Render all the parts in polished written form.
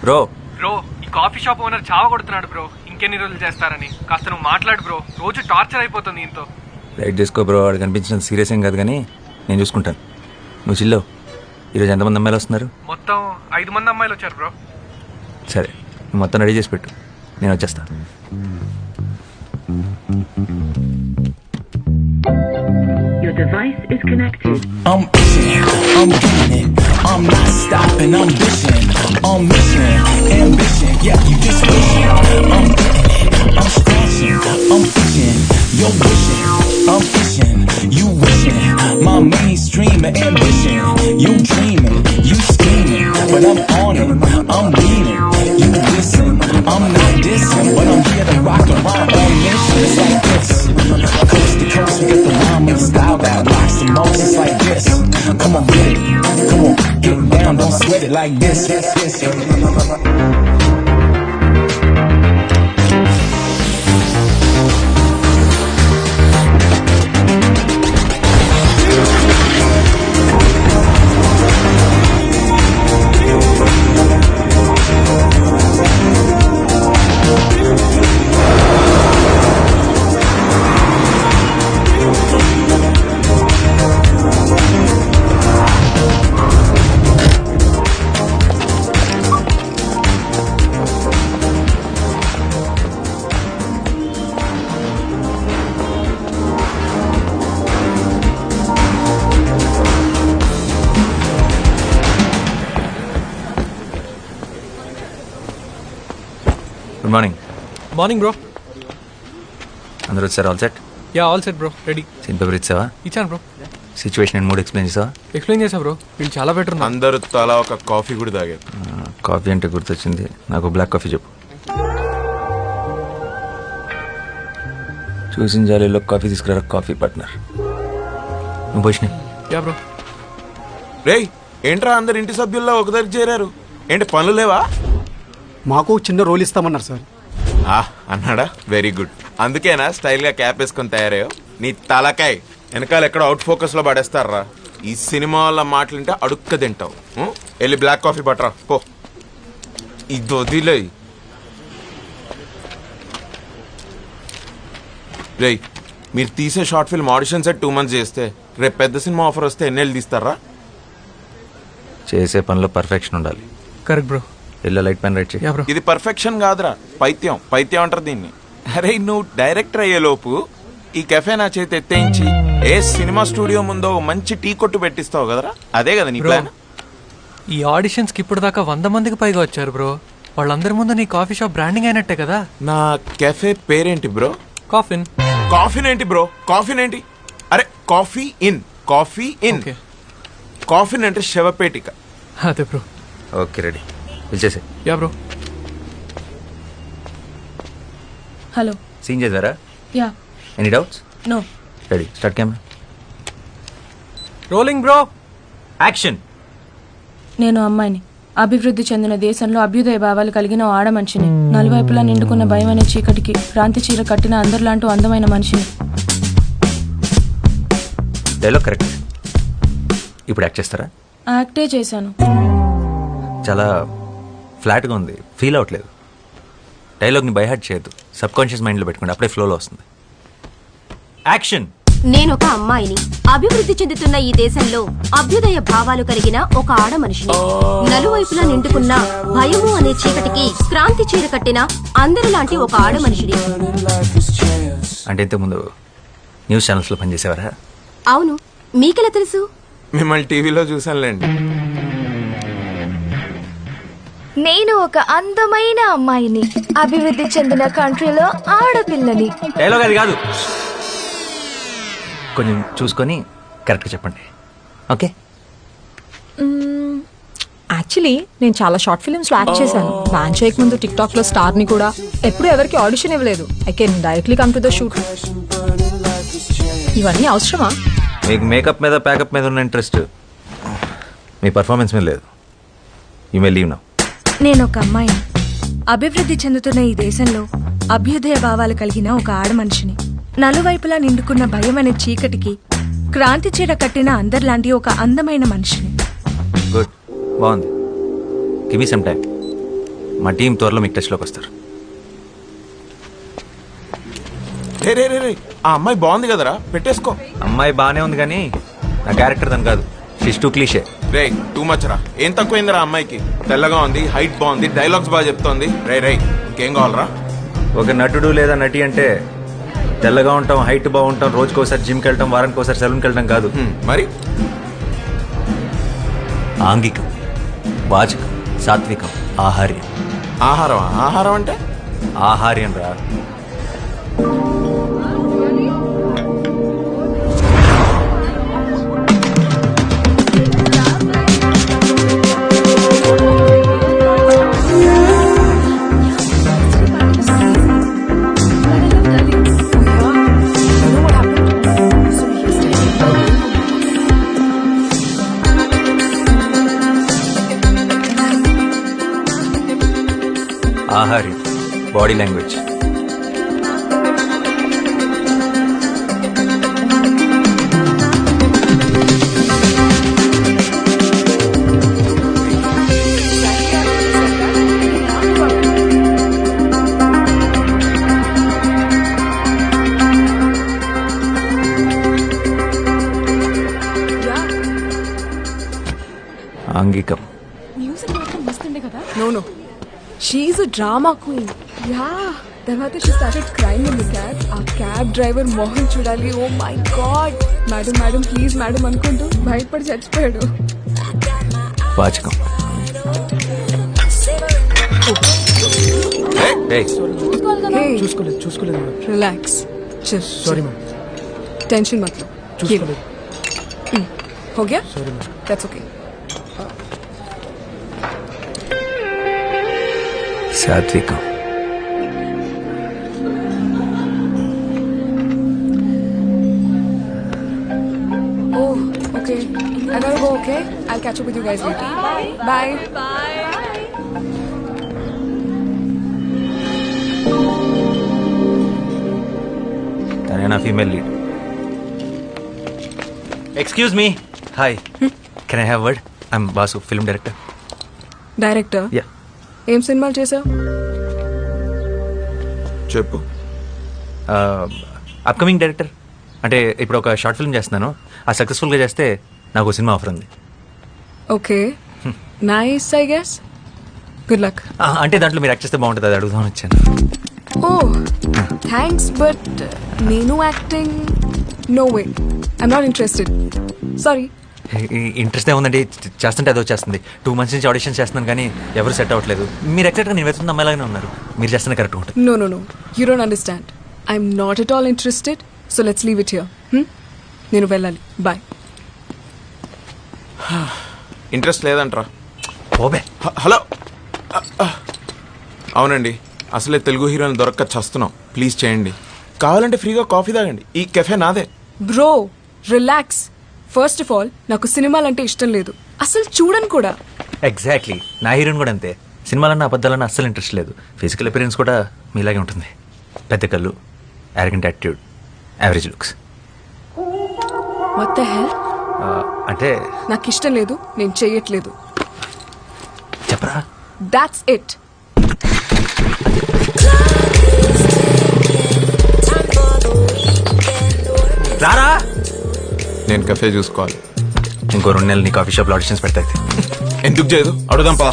Bro ఈ coffee shop owner చావ కొడుతున్నాడు bro. ఇంకెన్ని రోజులు చేస్తారని కాస్త నువ్వు మాట్లాడు బ్రో. రోజు టార్చర్ అయిపోతుంది ఇంతో. లైట్ చేసుకో బ్రో. వాడు కనిపించినంత సీరియస్ ఏం కాదు కానీ నేను చూసుకుంటాను. నువ్వు చిల్లో. ఈరోజు ఎంతమంది అమ్మాయిలు వస్తున్నారు? మొత్తం 5 మంది అమ్మాయిలు వచ్చారు బ్రో. సరే, నువ్వు మొత్తం రెడీ చేసి పెట్టు, నేను వచ్చేస్తా. Your device is connected. I'm itching, I'm getting it, I'm not stopping, I'm wishing, I'm missing, ambition, yeah, you just wishing, I'm getting it, I'm scratching, I'm itching, you're wishing, I'm itching, you wishing, my mainstream ambition, you dreaming, you scheming, but I'm on it, I'm leaning, you listen, I'm not dissing, but I'm here to rock around on mission, it's like this, coast to coast, we get the rhyme and the style that rocks the most, it's like this, come on, get it, come on, get down, don't sweat it like this, good morning. Morning bro. అందరూ వచ్చారు? All set? Yeah all set bro, ready. Scene paper ఇచ్చావా? ఇచ్చాను bro. Situation and mood explain చేసావా? Explain చేసా bro. వీళ్ళు చాలా better ఉన్నారు. అందరూ తలా ఒక కాఫీ కూడా తాగారు. కాఫీ అంటే గుర్తొచ్చింది, నాకు బ్లాక్ కాఫీ చెప్పు. చూసిన జాలీలో కాఫీ తీసుకురా. కాఫీ పార్ట్నర్ నువ్వు పోషిని. Yeah bro. రేయ్, ఏంట్రా అందరు ఇంటి సభ్యుల్లో ఒక దగ్గర చేరారు? ఏంటి పనులు లేవా? మాకు చిన్న రోల్ ఇస్తామన్నారు సార్. అన్నాడా? Very good. అందుకేనా స్టైల్ గా క్యాప్ వేసుకొని తయారయ్యో? నీ తలకాయ్ వెనకాల ఎక్కడ అవుట్ ఫోకస్ లో పడేస్తారా? ఈ సినిమా వాళ్ళ మాటలుంటే అడుక్క తింటావు. వెళ్ళి బ్లాక్ కాఫీ పట్టరా పో. ఇది వదిలే. రేయ్, మీరు తీసే short film audition set 2 months చేస్తే రేపు పెద్ద సినిమా ఆఫర్ వస్తే ఎన్నేళ్ళు తీస్తారా? చేసే పనిలో పర్ఫెక్షన్ ఉండాలి. Correct bro. Yellow light pen write చేయి. Yeah bro. ఇది పర్ఫెక్షన్ కాదురా, పైత్యం. పైత్యం అంటారు దీన్ని. అరే, నువ్వు డైరెక్టర్ అయ్యే లోపు ఈ కెఫే నా చేతి ఎత్తేయించి ఏ సినిమా స్టూడియో ముందో మంచి టీ కొట్టు పెట్టిస్తావు కదరా? అదే కదా నీ ప్లాన్? ఈ ఆడిషన్స్ కి ఇప్పుడు దాకా 100 మందికి పైగా వచ్చారు బ్రో. వాళ్ళందరి ముందు నీ కాఫీ షాప్ బ్రాండింగ్ అయినట్టే కదా. నా కెఫే పేరేంటి బ్రో? కాఫిన్. కాఫీన్ ఏంటి బ్రో? కాఫీన్ ఏంటి? అరే, coffee in, coffee in. Okay. Coffin అంటే శవపేటిక. అదే బ్రో. Okay, ready. పిలిచేసే. Yeah bro. హలో. సీన్ చేద్దారా? Yeah. Any doubts? No. Ready, start camera. Rolling bro. Action. నేను అమ్మాయిని. అభివృద్ధి చెందిన దేశంలో అభ్యుదయ భావాలు కలిగిన ఓ ఆడ మనిషిని. నలువైపులా నిండుకున్న భయం అనే చీకటికి క్రాంతి చీర కట్టిన అందరిలాంటి అందమైన మనిషిని. Dialogue correct. ఇప్పుడు యాక్ట్ చేస్తారా? యాక్టే చేశాను. చాలా ఫ్లాట్గా ఉంది, ఫీల్ అవ్వట్లేదు. డైలాగ్ని బైహార్ట్ చేయొద్దు, సబ్ కాన్షియస్ మైండ్లో పెట్టుకోండి, అప్పుడే ఫ్లోలో వస్తుంది. యాక్షన్. నేనొక అమ్మాయిని. అభివృద్ధి చెందుతున్న ఈ దేశంలో అభ్యుదయ భావాలు కలిగిన ఒక ఆడ మనిషిని. నలువైపులా నిండుకున్న భయము అనే చీకటికి క్రాంతి చీర కట్టిన అందరిలాంటి ఒక ఆడ మనిషిని. అంటే ఇంతకుముందు న్యూస్ ఛానల్స్లో పనిచేసేవారా? అవును. మీకెలా తెలుసు? మిమ్మల్ని టీవీలో చూసానులేండి. నేను ఒక అందమైన అమ్మాయిని. అభివృద్ధి చెందిన కంట్రీలో ఆడపిల్లని. డైలాగ్ అది కాదు, కొంచెం చూసుకొని కరెక్ట్గా చెప్పండి. ఓకే. యాక్చువల్లీ నేను చాలా షార్ట్ ఫిల్మ్స్ లో యాక్ట్ చేశాను. బ్యాన్ చేయక ముందు టిక్ టాక్ లో స్టార్ ని కూడా. ఎప్పుడు ఎవరికి ఆడిషన్ ఇవ్వలేదు. I can directly come to the shoot. ఇవన్నీ అవసరమా? మీకు మేకప్ మీద ప్యాకప్ మీద ఉన్న ఇంట్రెస్ట్ మీ పర్ఫార్మెన్స్ మీద లేదు. You may leave now. నేను ఒక అమ్మాయిని. అభివృద్ధి చెందుతున్న ఈ దేశంలో అభ్యుదయ భావాలు కలిగిన ఒక ఆడ మనిషిని. నలువైపులా నిండుకున్న భయం అనే చీకటికి క్రాంతి చీర కట్టిన అందరిలాంటి ఒక అందమైన మనిషిని. గుడ్, బాగుంది. Give me some time. మా టీం త్వరలో మీకు టచ్లోకి వస్తారు. రే రే రే రే, ఆ అమ్మాయి బాగుంది కదరా, పెట్టేసుకో. అమ్మాయి బాగానే ఉంది కానీ నా క్యారెక్టర్ దాని కాదు. షిష్ టూ క్లీషే. రే టూ మచ్ రా, ఏం తక్కువైందిరా అమ్మాయికి? తెల్లగా ఉంది, హైట్ బాగుంది, డైలాగ్స్ బాగా చెప్తోంది. రే రే, ఇంకేం కావాలరా? ఒక నటుడు లేదా నటి అంటే తెల్లగా ఉంటాం, హైట్ బాగుంటాం, రోజుకోసారి జిమ్కి వెళ్ళటం, వారానికి ఒకసారి సెలూన్కి వెళ్ళటం కాదు. మరి ఆంగికం, వాచకం, సాత్వికం, ఆహార్యం. ఆహారం? ఆహారం అంటే ఆహార్యం రా. ఆహార్యం, బాడీ లాంగ్వేజ్. ఆంగికం. No, no. She's a drama queen. Yeah. తర్వాత she started crying in the cab. ఆ క్యాబ్ డ్రైవర్ మోహన్ చూడాలి. Oh my god. Madam madam please madam అనుకుంటూ భయపడి చచ్చిపోయాడు. వాచకం. చూసుకోలేదు madam. Relax. Sorry madam. Tension मत लो. చూసుకోలేదు. हो गया? Sorry madam. That's okay. సాత్వికం. Oh, okay. I gotta go, okay? I'll catch up with you guys later. Bye. తనే నా female lead. Excuse me. Hi, can I have word? I'm boss, film director. Director? Yeah. ఏం సినిమాలు చేసావు? చెప్పు. Upcoming director. అంటే ఇప్పుడు ఒక short film చేస్తున్నాను. ఆ సక్సెస్ఫుల్గా చేస్తే నాకు ఒక సినిమా ఆఫర్ ఉంది. Okay, nice. I guess good luck. అంటే దాంట్లో మీరు యాక్ట్ చేస్తే బాగుంటుంది, అది అడుగుదామని వచ్చాను. ఓ థ్యాంక్స్, బట్ నేను acting no way. I'm not interested. Sorry. Interest ఏముందండి, చేస్తుంటే అదో చేస్తుంది. 2 months నుంచి ఆడిషన్ చేస్తున్నాను కానీ ఎవరు సెట్ అవ్వట్లేదు. మీరు ఎక్సెక్ట్గా నేను వెతున్న అమ్మాయిలాగానే ఉన్నారు. మీరు చేస్తున్న కరెక్ట్ ఉంటుంది. No, no, no. You don't understand. I'm not at all interested. So let's leave it here. నేను వెళ్ళాలి. Bye. ఇంట్రెస్ట్ లేదంట్రా. ఓబే. హలో. అవునండి, అసలే తెలుగు హీరోని దొరక్క చస్తున్నాం. ప్లీజ్ చేయండి. కావాలంటే ఫ్రీగా కాఫీ తాగండి. ఈ కెఫే నాదే. Bro, relax. First of all నాకు సినిమాలంటే ఇష్టం లేదు. అసలు చూడను కూడా. ఎగ్జాక్ట్లీ, నా హీరోయిన్ కూడా అంతే. సినిమాలన్నా అబద్ధాలన్నా అస్సలు ఇంట్రెస్ట్ లేదు. ఫిజికల్ అపిరెన్స్ కూడా మీలాగే ఉంటుంది. పెద్ద కళ్ళు, arrogant attitude, average looks. What the hell? అంటే నాకు ఇష్టం లేదు, నేను చెయ్యట్లేదు. చెప్పరా. That's it. రారా. నేను కెఫే చూసుకోవాలి. ఇంకో 2 నెలలు నీ కాఫీ షాప్లో ఆడిషన్స్ పెడతాయి. ఎందుకు చేయదు? అడుగుదాం పా.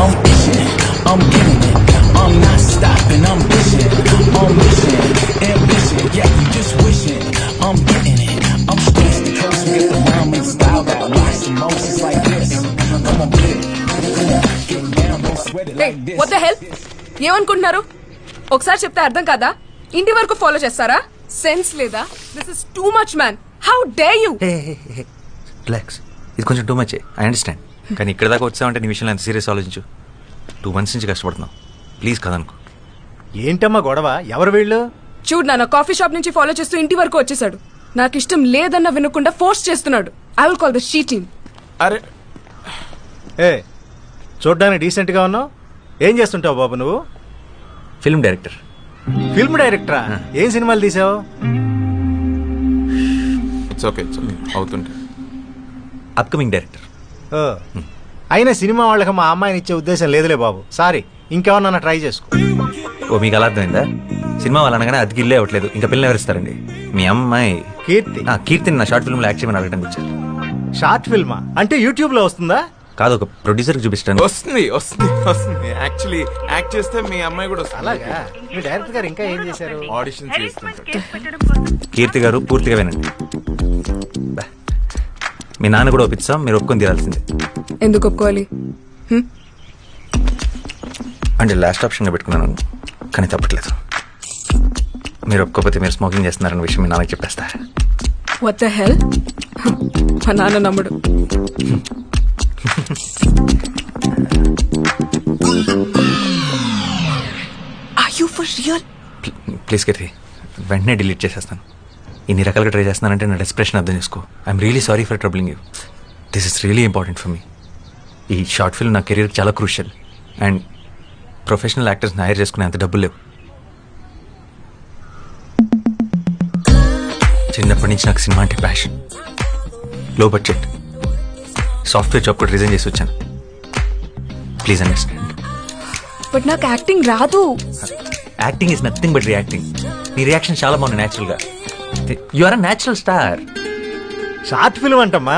I'm itching, I'm getting it, I'm not stopping, I'm bitching, I'm mission, ambition, yeah, you just wishing, I'm getting it, I'm coast to coast with the rhyme and style that locks emotions like this, come on, get it, get down, don't sweat it Hey, like this. what the hell? ఏమనుకుంటున్నారు? ఒకసారి చెప్తే అర్థం కాదా? ఇంటి వరకు follow చేస్తారా? Sense లేదా? This is too much man. How dare you? Relax, ఇది కొంచెం టూ మచ్. I understand. కానీ ఇక్కడ దాకా వచ్చావంటే నీ విషయంలో ఎంత సీరియస్ ఆలోచించు. 2 months నుంచి కష్టపడుతున్నావు. ప్లీజ్ కదనుకో. ఏంటమ్మా గొడవ? ఎవరు వీళ్ళు? చూడు, నా కాఫీ షాప్ నుంచి ఫాలో చేస్తూ ఇంటి వరకు వచ్చేసాడు. నాకు ఇష్టం లేదన్న వినకుండా ఫోర్స్ చేస్తున్నాడు. I will call the she team. అరే ఏ, చూడ్డానికి డీసెంట్గా ఉన్నావు. ఏం చేస్తుంటావు బాబు నువ్వు? Film director. ఫిల్మ్ డైరెక్టరా? ఏం సినిమాలు తీసావు? ఇట్స్ ఓకే అవుతుంటే. Upcoming director. అయినా సినిమా వాళ్ళకి మా అమ్మాయిని ఇచ్చే ఉద్దేశం లేదులే బాబు. సారీ, ఇంకేమన్నా ట్రై చేసుకో. ఓ మీకు అలా అర్థమైందా? సినిమా వాళ్ళు అనగానే అది గిల్లే అవ్వట్లేదు, ఇంకా పిల్లలు ఎవరిస్తారండి? మీ అమ్మాయి కీర్తి కీర్తిని నా షార్ట్ ఫిల్మ్లో యాక్ట్ చేయమని అడగడానికి వచ్చారు. షార్ట్ ఫిల్మా అంటే యూట్యూబ్ లో వస్తుందా? కాదు, ఒక ప్రొడ్యూసర్కి చూపిస్తాను. వస్తుంది వస్తుంది వస్తుంది. యాక్చువల్లీ యాక్ట్ చేస్తే మీ అమ్మాయి కూడా వస్తుంది. అలాగా? మీ డైరెక్టర్ గారు ఇంకా ఏం చేశారు? ఆడిషన్ చేస్తుంటారు. కీర్తి గారు పూర్తిగా వినండి. బా. మీ నాన్న కూడా ఒప్పిస్తాం, మీరు ఒప్పుకొని తీరాల్సిందే. ఎందుకు ఒప్పుకోవాలి? అంటే లాస్ట్ ఆప్షన్గా పెట్టుకున్నాను, కానీ తప్పట్లేదు. మీరు ఒప్పుకోకపోతే మీరు స్మోకింగ్ చేస్తున్నారన్న విషయం మీ నాన్నకి చెప్పేస్తా. What the hell? మా నాన్న నమ్ముడు. Are you for real? Please Keerthi, వెంటనే డిలీట్ చేసేస్తాను. ఇన్ని రకాలుగా ట్రై చేస్తున్నానంటే నా డెస్ప్రెషన్ అర్థం చేసుకో. I'm really sorry for troubling you. This is really important for me. ఈ షార్ట్ ఫిల్మ్ నా కెరీర్కి చాలా క్రూషియల్. అండ్ ప్రొఫెషనల్ యాక్టర్స్ని హైర్ చేసుకునే అంత డబ్బులు లేవు. చిన్నప్పటి నుంచి నాకు సినిమా అంటే passion. Low budget software job కూడా రిజైన్ చేసి వచ్చాను. Please understand. బట్ నాకు యాక్టింగ్ రాదు. Acting is nothing but reacting. నీ రియాక్షన్ చాలా బాగుంది న్యాచురల్గా. You are a natural star. Short film అంటమ్మా,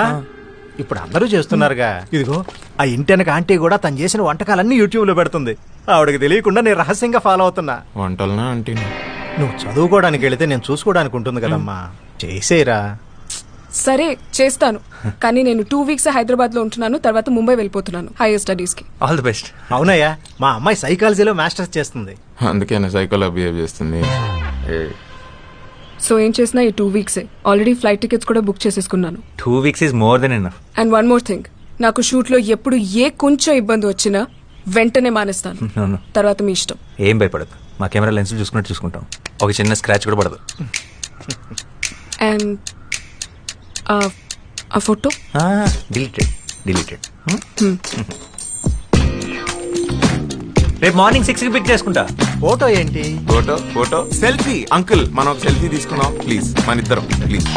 ఇప్పుడు అందరూ చేస్తున్నారుగా. ఇదిగో ఆ ఇంటెనక ఆంటీ కూడా తను చేసిన వంటకాలన్నీ యూట్యూబ్ లో పెడుతుంది. ఆవిడకి తెలియకుండా నేను రహస్యంగా ఫాలో అవుతున్నా. వంటలనా అంటే నువ్వు చదువుకోవడానికి వెళితే నేను చూసుకోవడానికి ఉంటుంది కదమ్మా. చేసేరా. సరే చేస్తాను, కానీ నేను 2 weeks హైదరాబాద్ లో ఉంటున్నాను. తర్వాత ముంబై వెళ్ళిపోతున్నాను హైయర్ స్టడీస్ కి. All the best. అవునయ్యా, మా అమ్మాయి సైకాలజీలో మాస్టర్స్ చేస్తుంది. అందుకే సైకోలో బిహేవ్ చేస్తుంది. సో ఏం చేసినా ఈ 2 weeks ఆల్రెడీ ఫ్లైట్ టికెట్స్ కూడా బుక్ చేసేసుకున్నాను. 2 weeks is more than enough. And one more thing, నాకు షూట్ లో ఎప్పుడు కొంచెం ఇబ్బంది వచ్చినా వెంటనే మానేస్తాను. No, no. తర్వాత మీ ఇష్టం. ఏం భయపడదు, మా కెమెరా లెన్స్ చూసుకున్నట్టు చూసుకుంటాం. ఒక చిన్న స్క్రాచ్ కూడా పడదు. అండ్ ఆ ఫోటో డిలీటెడ్. రేపు మార్నింగ్ 6కి పిక్ చేసుకుంటా. ఫోటో ఏంటి? Photo selfie. అంకుల్ మనం ఒక సెల్ఫీ తీసుకున్నాం ప్లీజ్, మన ఇద్దరం ప్లీజ్.